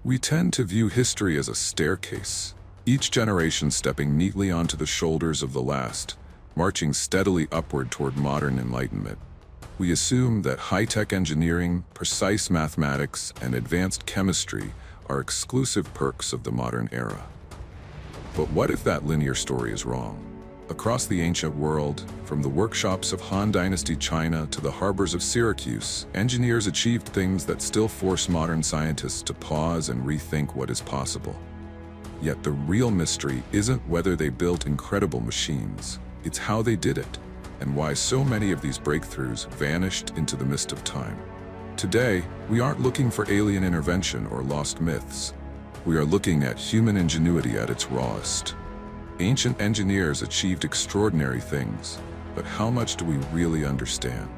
We tend to view history as a staircase, each generation stepping neatly onto the shoulders of the last, marching steadily upward toward modern enlightenment. We assume that high-tech engineering, precise mathematics, and advanced chemistry are exclusive perks of the modern era. But what if that linear story is wrong? Across the ancient world, from the workshops of Han Dynasty China to the harbors of Syracuse, engineers achieved things that still force modern scientists to pause and rethink what is possible. Yet the real mystery isn't whether they built incredible machines, it's how they did it, and why so many of these breakthroughs vanished into the mist of time. Today, we aren't looking for alien intervention or lost myths. We are looking at human ingenuity at its rawest. Ancient engineers achieved extraordinary things, but how much do we really understand?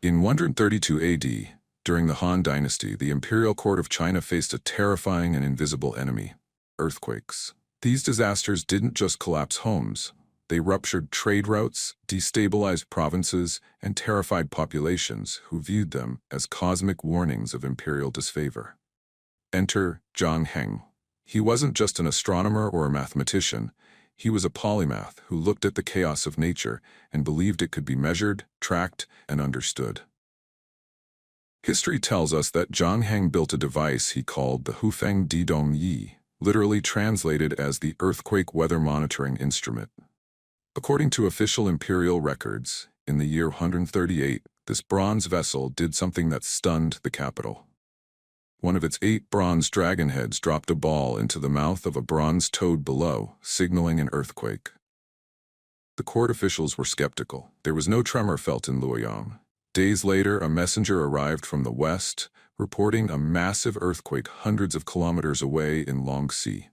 In 132 AD, during the Han Dynasty, the imperial court of China faced a terrifying and invisible enemy: earthquakes. These disasters didn't just collapse homes. They ruptured trade routes, destabilized provinces, and terrified populations who viewed them as cosmic warnings of imperial disfavor. Enter Heng. He wasn't just an astronomer or a mathematician. He was a polymath who looked at the chaos of nature and believed it could be measured, tracked, and understood. History tells us that Heng built a device he called the Hufeng Didong Yi, literally translated as the earthquake weather monitoring instrument. According to official imperial records, in the year 138, this bronze vessel did something that stunned the capital. One of its 8 bronze dragon heads dropped a ball into the mouth of a bronze toad below, signaling an earthquake. The court officials were skeptical. There was no tremor felt in Luoyang. Days later, a messenger arrived from the west, reporting a massive earthquake hundreds of kilometers away in Longxi.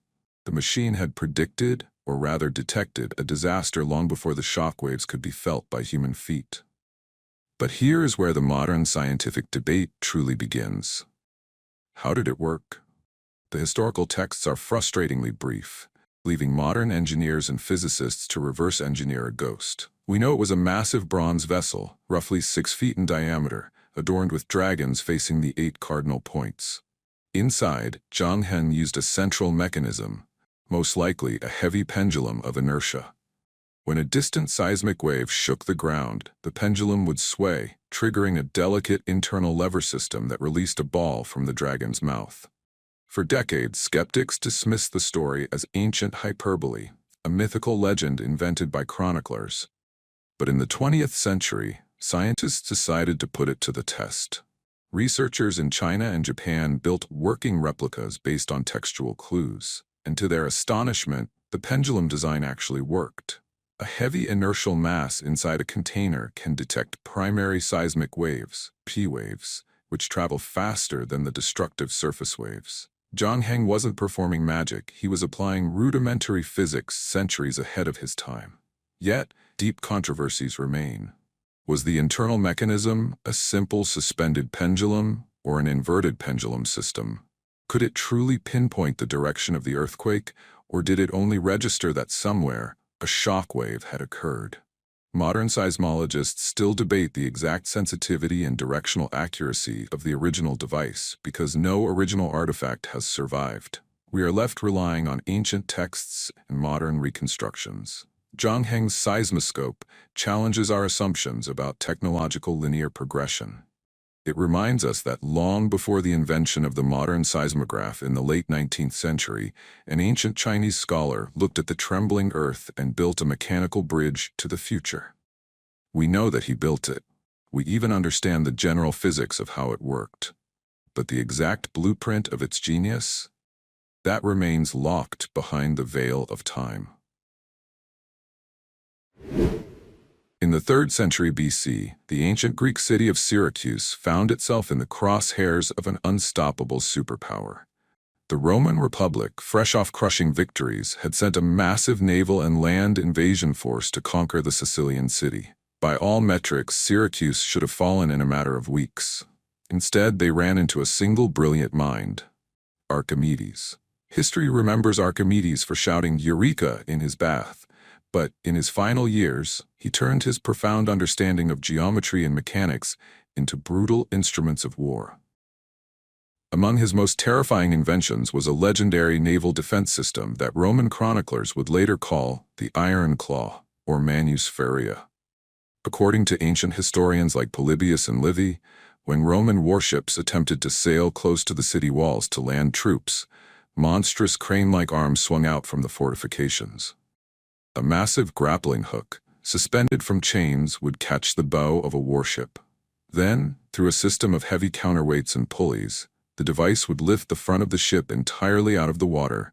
The machine had predicted, or rather detected, a disaster long before the shockwaves could be felt by human feet. But here is where the modern scientific debate truly begins. How did it work? The historical texts are frustratingly brief, leaving modern engineers and physicists to reverse engineer a ghost. We know it was a massive bronze vessel, roughly 6 feet in diameter, adorned with dragons facing the 8 cardinal points. Inside, Heng used a central mechanism, most likely a heavy pendulum of inertia. When a distant seismic wave shook the ground, the pendulum would sway, triggering a delicate internal lever system that released a ball from the dragon's mouth. For decades, skeptics dismissed the story as ancient hyperbole, a mythical legend invented by chroniclers. But in the 20th century, scientists decided to put it to the test. Researchers in China and Japan built working replicas based on textual clues, and to their astonishment, the pendulum design actually worked. A heavy inertial mass inside a container can detect primary seismic waves, P waves, which travel faster than the destructive surface waves. Heng wasn't performing magic, he was applying rudimentary physics centuries ahead of his time. Yet, deep controversies remain. Was the internal mechanism a simple suspended pendulum or an inverted pendulum system? Could it truly pinpoint the direction of the earthquake, or did it only register that somewhere a shock wave had occurred? Modern seismologists still debate the exact sensitivity and directional accuracy of the original device because no original artifact has survived. We are left relying on ancient texts and modern reconstructions. Heng's Seismoscope challenges our assumptions about technological linear progression. It reminds us that long before the invention of the modern seismograph in the late 19th century, an ancient Chinese scholar looked at the trembling earth and built a mechanical bridge to the future. We know that he built it. We even understand the general physics of how it worked. But the exact blueprint of its genius? That remains locked behind the veil of time. In the 3rd century BC, the ancient Greek city of Syracuse found itself in the crosshairs of an unstoppable superpower. The Roman Republic, fresh off crushing victories, had sent a massive naval and land invasion force to conquer the Sicilian city. By all metrics, Syracuse should have fallen in a matter of weeks. Instead, they ran into a single brilliant mind: Archimedes. History remembers Archimedes for shouting "Eureka" in his bath. But in his final years, he turned his profound understanding of geometry and mechanics into brutal instruments of war. Among his most terrifying inventions was a legendary naval defense system that Roman chroniclers would later call the Iron Claw, or Manus Feria. According to ancient historians like Polybius and Livy, when Roman warships attempted to sail close to the city walls to land troops, monstrous crane-like arms swung out from the fortifications. A massive grappling hook, suspended from chains, would catch the bow of a warship. Then, through a system of heavy counterweights and pulleys, the device would lift the front of the ship entirely out of the water,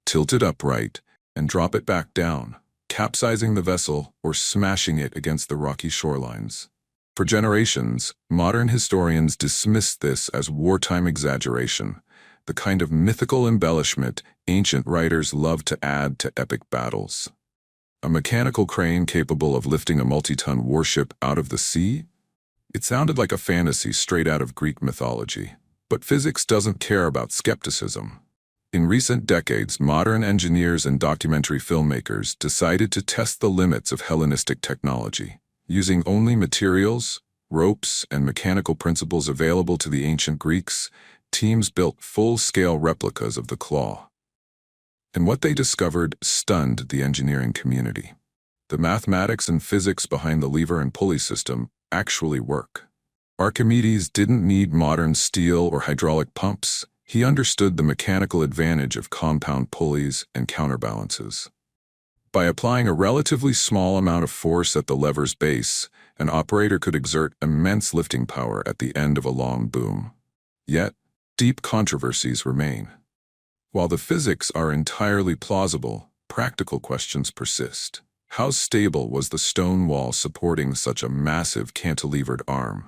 tilt it upright, and drop it back down, capsizing the vessel or smashing it against the rocky shorelines. For generations, modern historians dismissed this as wartime exaggeration, the kind of mythical embellishment ancient writers loved to add to epic battles. A mechanical crane capable of lifting a multi-ton warship out of the sea? It sounded like a fantasy straight out of Greek mythology. But physics doesn't care about skepticism. In recent decades, modern engineers and documentary filmmakers decided to test the limits of Hellenistic technology. Using only materials, ropes, and mechanical principles available to the ancient Greeks, teams built full-scale replicas of the claw. And what they discovered stunned the engineering community. The mathematics and physics behind the lever and pulley system actually work. Archimedes didn't need modern steel or hydraulic pumps. He understood the mechanical advantage of compound pulleys and counterbalances. By applying a relatively small amount of force at the lever's base, an operator could exert immense lifting power at the end of a long boom. Yet, deep controversies remain. While the physics are entirely plausible, practical questions persist. How stable was the stone wall supporting such a massive cantilevered arm?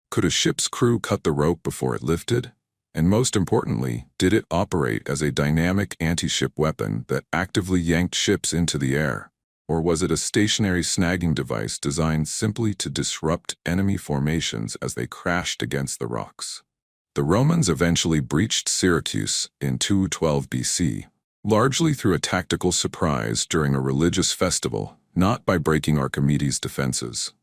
Could a ship's crew cut the rope before it lifted? And most importantly, did it operate as a dynamic anti-ship weapon that actively yanked ships into the air? Or was it a stationary snagging device designed simply to disrupt enemy formations as they crashed against the rocks? The Romans eventually breached Syracuse in 212 BC, largely through a tactical surprise during a religious festival, not by breaking Archimedes' defenses.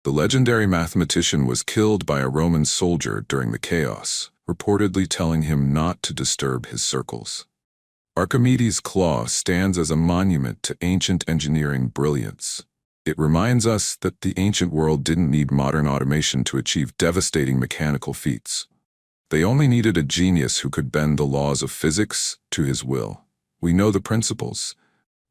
The legendary mathematician was killed by a Roman soldier during the chaos, reportedly telling him not to disturb his circles. Archimedes' Claw stands as a monument to ancient engineering brilliance. It reminds us that the ancient world didn't need modern automation to achieve devastating mechanical feats. They only needed a genius who could bend the laws of physics to his will. We know the principles.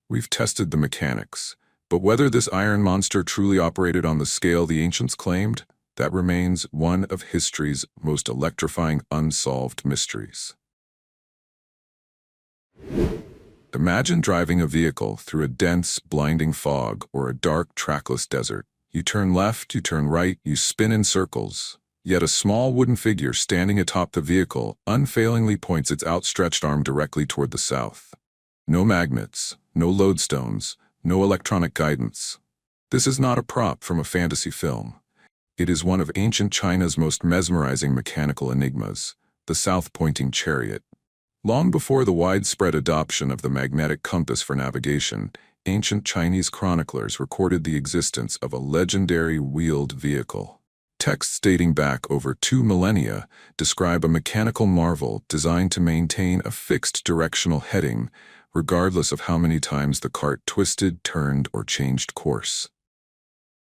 We've tested the mechanics. But whether this iron monster truly operated on the scale the ancients claimed, that remains one of history's most electrifying unsolved mysteries. Imagine driving a vehicle through a dense, blinding fog or a dark, trackless desert. You turn left, you turn right, you spin in circles. Yet a small wooden figure standing atop the vehicle unfailingly points its outstretched arm directly toward the south. No magnets, no lodestones, no electronic guidance. This is not a prop from a fantasy film. It is one of ancient China's most mesmerizing mechanical enigmas, the South-Pointing Chariot. Long before the widespread adoption of the magnetic compass for navigation, ancient Chinese chroniclers recorded the existence of a legendary wheeled vehicle. Texts dating back over 2 millennia describe a mechanical marvel designed to maintain a fixed directional heading, regardless of how many times the cart twisted, turned, or changed course.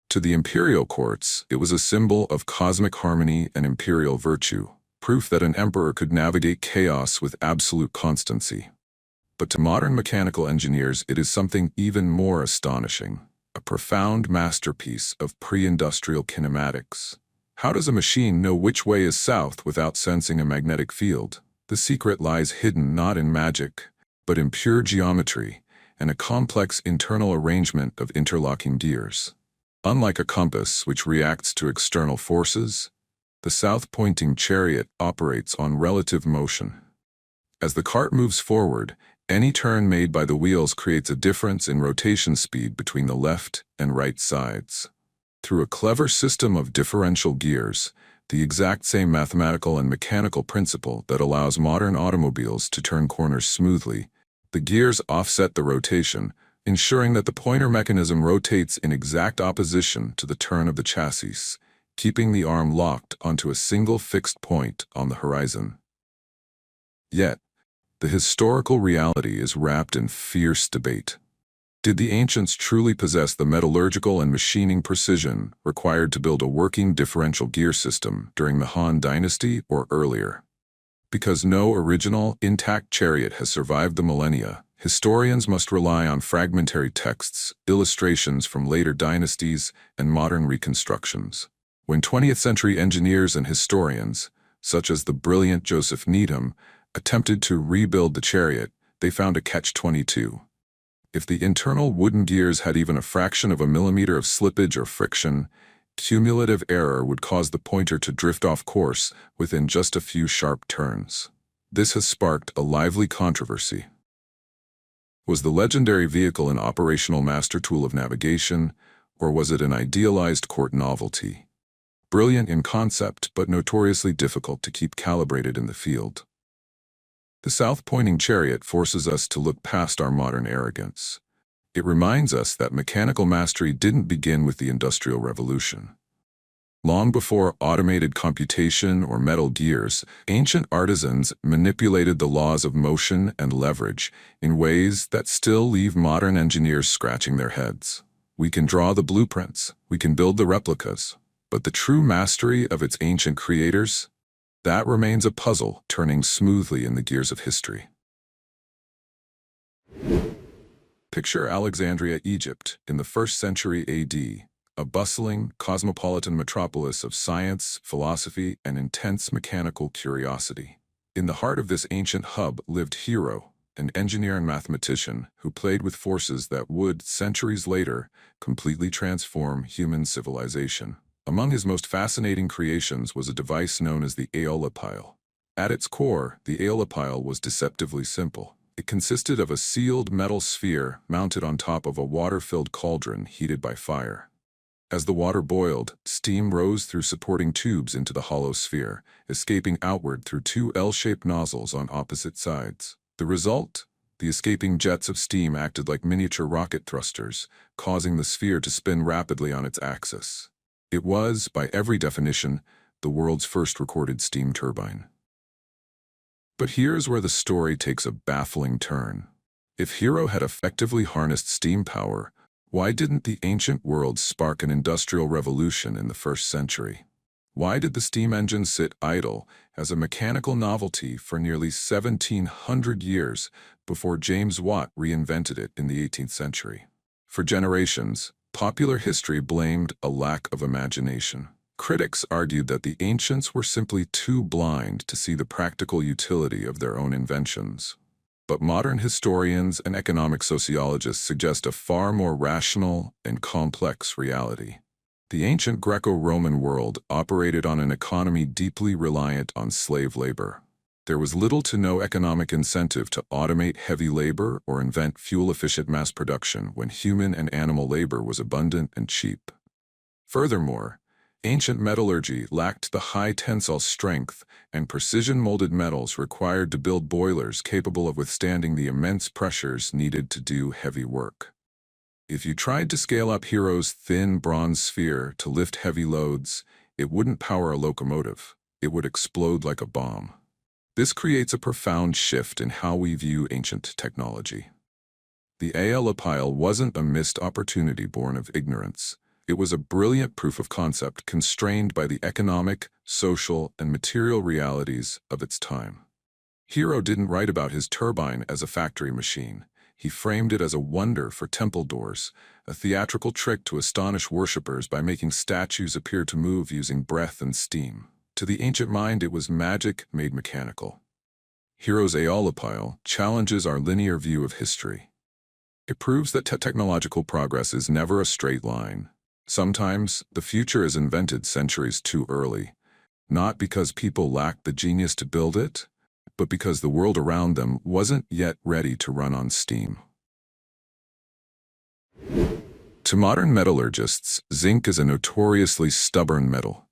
To the imperial courts, it was a symbol of cosmic harmony and imperial virtue, proof that an emperor could navigate chaos with absolute constancy. But to modern mechanical engineers, it is something even more astonishing, a profound masterpiece of pre-industrial kinematics. How does a machine know which way is south without sensing a magnetic field? The secret lies hidden not in magic, but in pure geometry and a complex internal arrangement of interlocking gears. Unlike a compass, which reacts to external forces, the South-Pointing Chariot operates on relative motion. As the cart moves forward, any turn made by the wheels creates a difference in rotation speed between the left and right sides. Through a clever system of differential gears, the exact same mathematical and mechanical principle that allows modern automobiles to turn corners smoothly, the gears offset the rotation, ensuring that the pointer mechanism rotates in exact opposition to the turn of the chassis, keeping the arm locked onto a single fixed point on the horizon. Yet, the historical reality is wrapped in fierce debate. Did the ancients truly possess the metallurgical and machining precision required to build a working differential gear system during the Han Dynasty or earlier? Because no original, intact chariot has survived the millennia, historians must rely on fragmentary texts, illustrations from later dynasties, and modern reconstructions. When 20th-century engineers and historians, such as the brilliant Joseph Needham, attempted to rebuild the chariot, they found a catch-22. If the internal wooden gears had even a fraction of a millimeter of slippage or friction, cumulative error would cause the pointer to drift off course within just a few sharp turns. This has sparked a lively controversy. Was the legendary vehicle an operational master tool of navigation, or was it an idealized court novelty? Brilliant in concept, but notoriously difficult to keep calibrated in the field. The South-Pointing Chariot forces us to look past our modern arrogance. It reminds us that mechanical mastery didn't begin with the Industrial Revolution. Long before automated computation or metal gears, ancient artisans manipulated the laws of motion and leverage in ways that still leave modern engineers scratching their heads. We can draw the blueprints, we can build the replicas, but the true mastery of its ancient creators? That remains a puzzle turning smoothly in the gears of history. Picture Alexandria, Egypt, in the 1st century AD, a bustling, cosmopolitan metropolis of science, philosophy, and intense mechanical curiosity. In the heart of this ancient hub lived Hero, an engineer and mathematician who played with forces that would, centuries later, completely transform human civilization. Among his most fascinating creations was a device known as the Aeolipile. At its core, the Aeolipile was deceptively simple. It consisted of a sealed metal sphere mounted on top of a water-filled cauldron heated by fire. As the water boiled, steam rose through supporting tubes into the hollow sphere, escaping outward through 2 L-shaped nozzles on opposite sides. The result? The escaping jets of steam acted like miniature rocket thrusters, causing the sphere to spin rapidly on its axis. It was, by every definition, the world's first recorded steam turbine. But here's where the story takes a baffling turn. If Hero had effectively harnessed steam power, why didn't the ancient world spark an industrial revolution in the 1st century? Why did the steam engine sit idle as a mechanical novelty for nearly 1,700 years before James Watt reinvented it in the 18th century? For generations, popular history blamed a lack of imagination. Critics argued that the ancients were simply too blind to see the practical utility of their own inventions. But modern historians and economic sociologists suggest a far more rational and complex reality. The ancient Greco-Roman world operated on an economy deeply reliant on slave labor. There was little to no economic incentive to automate heavy labor or invent fuel-efficient mass production when human and animal labor was abundant and cheap. Furthermore, ancient metallurgy lacked the high tensile strength and precision-molded metals required to build boilers capable of withstanding the immense pressures needed to do heavy work. If you tried to scale up Hero's thin bronze sphere to lift heavy loads, it wouldn't power a locomotive. It would explode like a bomb. This creates a profound shift in how we view ancient technology. The Aeolipile wasn't a missed opportunity born of ignorance. It was a brilliant proof of concept constrained by the economic, social, and material realities of its time. Hero didn't write about his turbine as a factory machine. He framed it as a wonder for temple doors, a theatrical trick to astonish worshippers by making statues appear to move using breath and steam. To the ancient mind, it was magic made mechanical. Hero's Aeolipile challenges our linear view of history. It proves that technological progress is never a straight line. Sometimes, the future is invented centuries too early, not because people lacked the genius to build it, but because the world around them wasn't yet ready to run on steam. To modern metallurgists, zinc is a notoriously stubborn metal.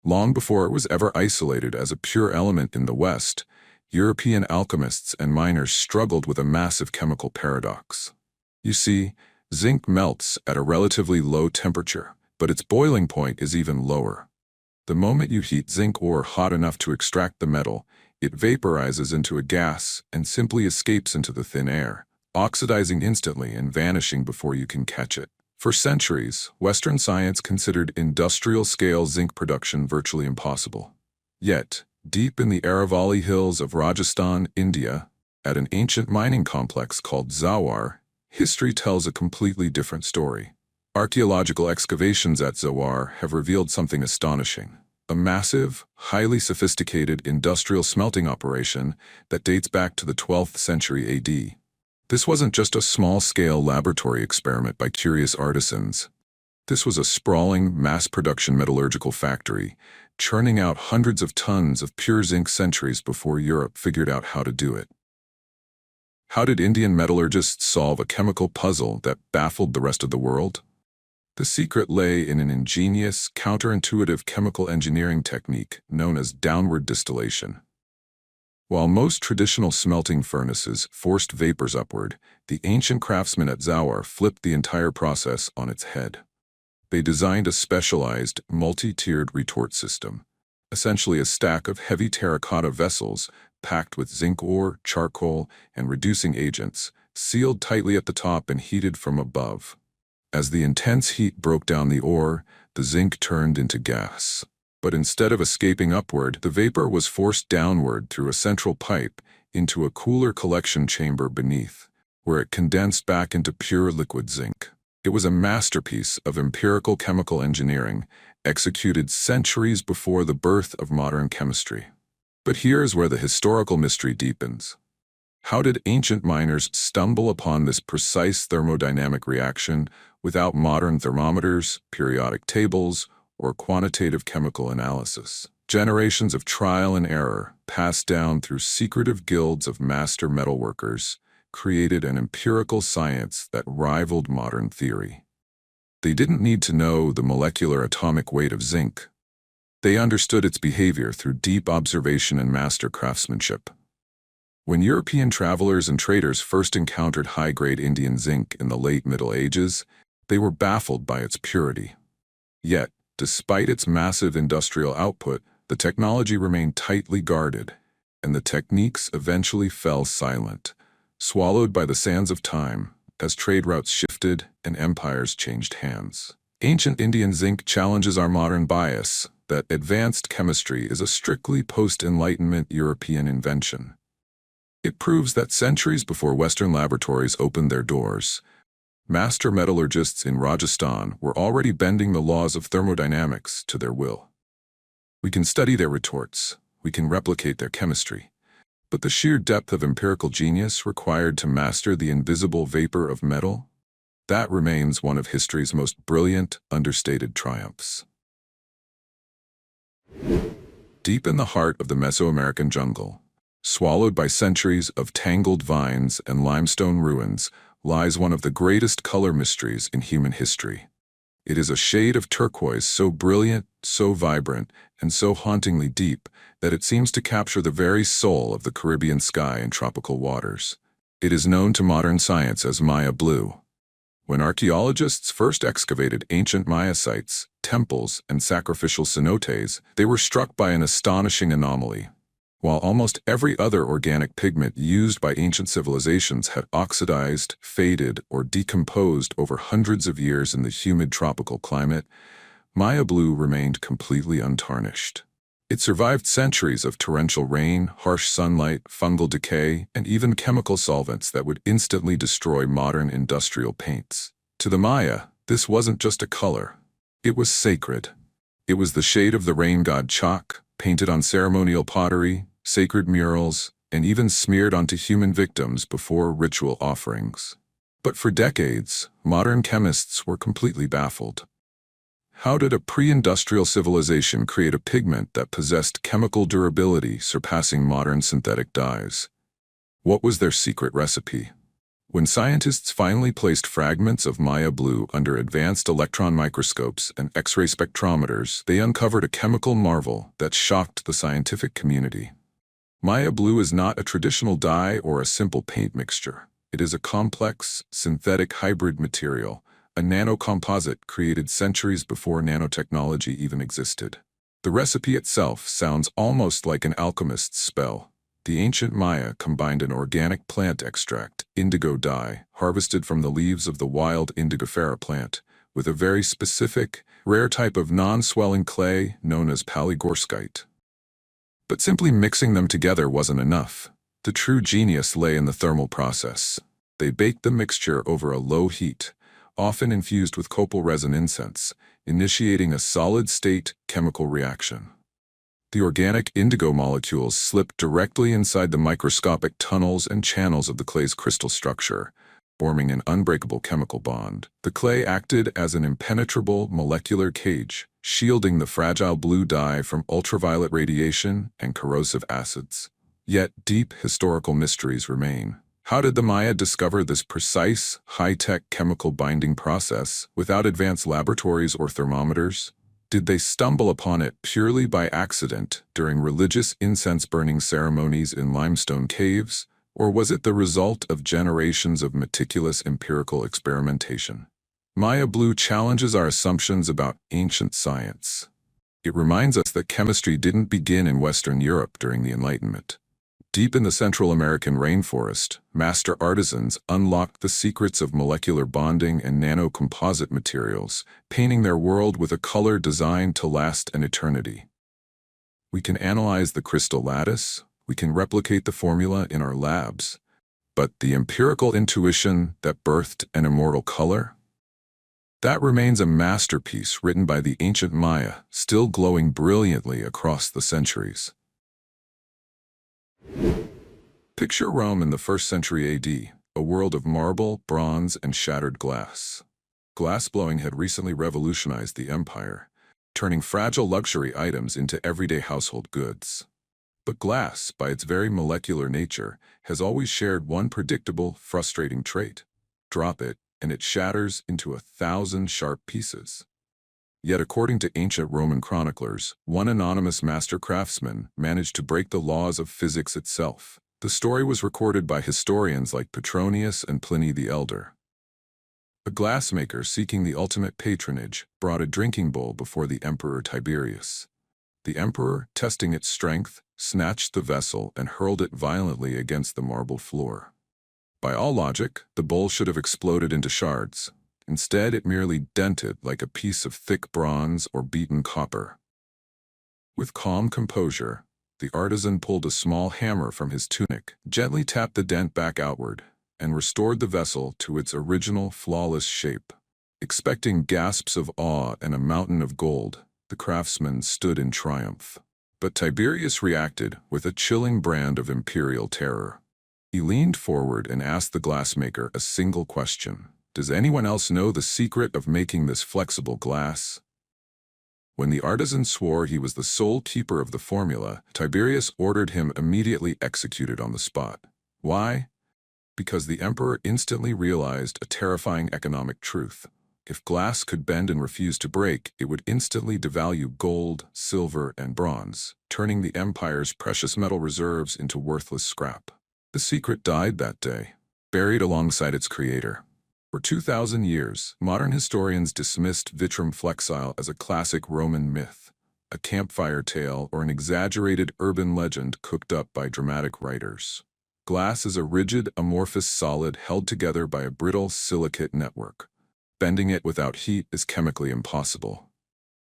Long before it was ever isolated as a pure element in the West, European alchemists and miners struggled with a massive chemical paradox. You see, zinc melts at a relatively low temperature, but its boiling point is even lower. The moment you heat zinc ore hot enough to extract the metal, it vaporizes into a gas and simply escapes into the thin air, oxidizing instantly and vanishing before you can catch it. For centuries, Western science considered industrial-scale zinc production virtually impossible. Yet, deep in the Aeolipile hills of Rajasthan, India, at an ancient mining complex called Zawar, history tells a completely different story. Archaeological excavations at Zawar have revealed something astonishing. A massive, highly sophisticated industrial smelting operation that dates back to the 12th century AD. This wasn't just a small-scale laboratory experiment by curious artisans. This was a sprawling, mass-production metallurgical factory, churning out hundreds of tons of pure zinc centuries before Europe figured out how to do it. How did Indian metallurgists solve a chemical puzzle that baffled the rest of the world? The secret lay in an ingenious, counterintuitive chemical engineering technique known as downward distillation. While most traditional smelting furnaces forced vapors upward, the ancient craftsmen at Zawar flipped the entire process on its head. They designed a specialized, multi-tiered retort system, essentially a stack of heavy terracotta vessels packed with zinc ore, charcoal, and reducing agents, sealed tightly at the top and heated from above. As the intense heat broke down the ore, the zinc turned into gas. But instead of escaping upward, the vapor was forced downward through a central pipe into a cooler collection chamber beneath, where it condensed back into pure liquid zinc. It was a masterpiece of empirical chemical engineering, executed centuries before the birth of modern chemistry. But here's where the historical mystery deepens. How did ancient miners stumble upon this precise thermodynamic reaction without modern thermometers, periodic tables, or quantitative chemical analysis? Generations of trial and error, passed down through secretive guilds of master metalworkers, created an empirical science that rivaled modern theory. They didn't need to know the molecular atomic weight of zinc. They understood its behavior through deep observation and master craftsmanship. When European travelers and traders first encountered high-grade Indian zinc in the late Middle Ages, they were baffled by its purity. Yet, despite its massive industrial output, the technology remained tightly guarded, and the techniques eventually fell silent, swallowed by the sands of time as trade routes shifted and empires changed hands. Ancient Indian zinc challenges our modern bias that advanced chemistry is a strictly post-Enlightenment European invention. It proves that centuries before Western laboratories opened their doors, master metallurgists in Rajasthan were already bending the laws of thermodynamics to their will. We can study their retorts, we can replicate their chemistry, but the sheer depth of empirical genius required to master the invisible vapor of metal, that remains one of history's most brilliant, understated triumphs. Deep in the heart of the Mesoamerican jungle, swallowed by centuries of tangled vines and limestone ruins, lies one of the greatest color mysteries in human history. It is a shade of turquoise so brilliant, so vibrant, and so hauntingly deep that it seems to capture the very soul of the Caribbean sky and tropical waters. It is known to modern science as Maya blue. When archaeologists first excavated ancient Maya sites, temples, and sacrificial cenotes, they were struck by an astonishing anomaly. While almost every other organic pigment used by ancient civilizations had oxidized, faded, or decomposed over hundreds of years in the humid tropical climate, Maya blue remained completely untarnished. It survived centuries of torrential rain, harsh sunlight, fungal decay, and even chemical solvents that would instantly destroy modern industrial paints. To the Maya, this wasn't just a color. It was sacred. It was the shade of the rain god chalk, painted on ceremonial pottery, sacred murals, and even smeared onto human victims before ritual offerings. But for decades, modern chemists were completely baffled. How did a pre-industrial civilization create a pigment that possessed chemical durability surpassing modern synthetic dyes? What was their secret recipe? When scientists finally placed fragments of Maya blue under advanced electron microscopes and X-ray spectrometers, they uncovered a chemical marvel that shocked the scientific community. Maya blue is not a traditional dye or a simple paint mixture. It is a complex, synthetic hybrid material, a nanocomposite created centuries before nanotechnology even existed. The recipe itself sounds almost like an alchemist's spell. The ancient Maya combined an organic plant extract, indigo dye, harvested from the leaves of the wild indigofera plant, with a very specific, rare type of non-swelling clay known as palygorskite. But simply mixing them together wasn't enough. The true genius lay in the thermal process. They baked the mixture over a low heat, often infused with copal resin incense, initiating a solid-state chemical reaction. The organic indigo molecules slipped directly inside the microscopic tunnels and channels of the clay's crystal structure, forming an unbreakable chemical bond. The clay acted as an impenetrable molecular cage, shielding the fragile blue dye from ultraviolet radiation and corrosive acids. Yet deep historical mysteries remain. How did the Maya discover this precise, high-tech chemical binding process without advanced laboratories or thermometers? Did they stumble upon it purely by accident during religious incense-burning ceremonies in limestone caves, or was it the result of generations of meticulous empirical experimentation? Maya Blue challenges our assumptions about ancient science. It reminds us that chemistry didn't begin in Western Europe during the Enlightenment. Deep in the Central American rainforest, master artisans unlocked the secrets of molecular bonding and nano-composite materials, painting their world with a color designed to last an eternity. We can analyze the crystal lattice, we can replicate the formula in our labs, but the empirical intuition that birthed an immortal color? That remains a masterpiece written by the ancient Maya, still glowing brilliantly across the centuries. Picture Rome in the 1st century AD, a world of marble, bronze, and shattered glass. Glassblowing had recently revolutionized the empire, turning fragile luxury items into everyday household goods. But glass, by its very molecular nature, has always shared one predictable, frustrating trait. Drop it, and it shatters into 1,000 sharp pieces. Yet according to ancient Roman chroniclers, one anonymous master craftsman managed to break the laws of physics itself. The story was recorded by historians like Petronius and Pliny the Elder. A glassmaker seeking the ultimate patronage brought a drinking bowl before the Emperor Tiberius. The emperor, testing its strength, snatched the vessel and hurled it violently against the marble floor. By all logic, the bowl should have exploded into shards. Instead, it merely dented like a piece of thick bronze or beaten copper. With calm composure, the artisan pulled a small hammer from his tunic, gently tapped the dent back outward, and restored the vessel to its original flawless shape. Expecting gasps of awe and a mountain of gold, the craftsman stood in triumph. But Tiberius reacted with a chilling brand of imperial terror. He leaned forward and asked the glassmaker a single question. Does anyone else know the secret of making this flexible glass? When the artisan swore he was the sole keeper of the formula, Tiberius ordered him immediately executed on the spot. Why? Because the emperor instantly realized a terrifying economic truth. If glass could bend and refuse to break, it would instantly devalue gold, silver, and bronze, turning the empire's precious metal reserves into worthless scrap. The secret died that day, buried alongside its creator. For 2,000 years, modern historians dismissed Vitrum Flexile as a classic Roman myth, a campfire tale or an exaggerated urban legend cooked up by dramatic writers. Glass is a rigid, amorphous solid held together by a brittle silicate network. Bending it without heat is chemically impossible.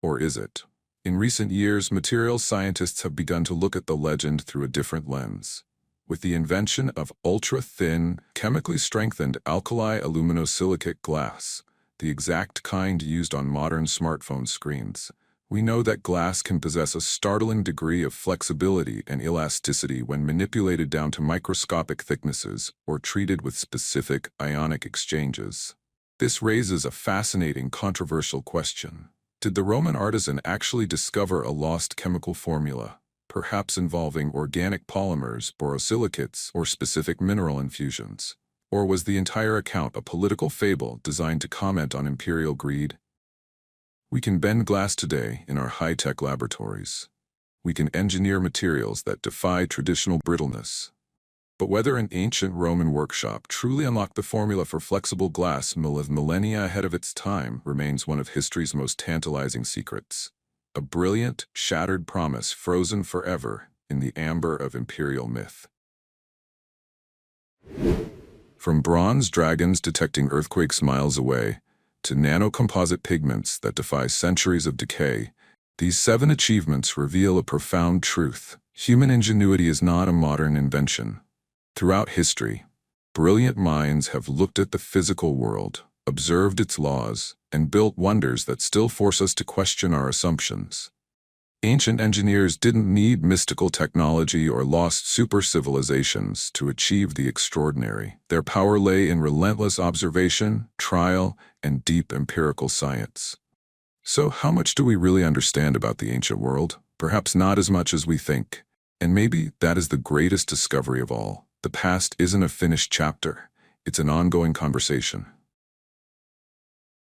Or is it? In recent years, materials scientists have begun to look at the legend through a different lens. With the invention of ultra-thin, chemically strengthened alkali aluminosilicate glass, the exact kind used on modern smartphone screens, we know that glass can possess a startling degree of flexibility and elasticity when manipulated down to microscopic thicknesses or treated with specific ionic exchanges. This raises a fascinating, controversial question. Did the Roman artisan actually discover a lost chemical formula, perhaps involving organic polymers, borosilicates, or specific mineral infusions? Or was the entire account a political fable designed to comment on imperial greed? We can bend glass today in our high-tech laboratories. We can engineer materials that defy traditional brittleness. But whether an ancient Roman workshop truly unlocked the formula for flexible glass millennia ahead of its time remains one of history's most tantalizing secrets. a brilliant, shattered promise frozen forever in the amber of imperial myth. From bronze dragons detecting earthquakes miles away, to nanocomposite pigments that defy centuries of decay, these 7 achievements reveal a profound truth. Human ingenuity is not a modern invention. Throughout history, brilliant minds have looked at the physical world, observed its laws, and built wonders that still force us to question our assumptions. Ancient engineers didn't need mystical technology or lost super-civilizations to achieve the extraordinary. Their power lay in relentless observation, trial, and deep empirical science. So how much do we really understand about the ancient world? Perhaps not as much as we think. And maybe that is the greatest discovery of all. The past isn't a finished chapter. It's an ongoing conversation.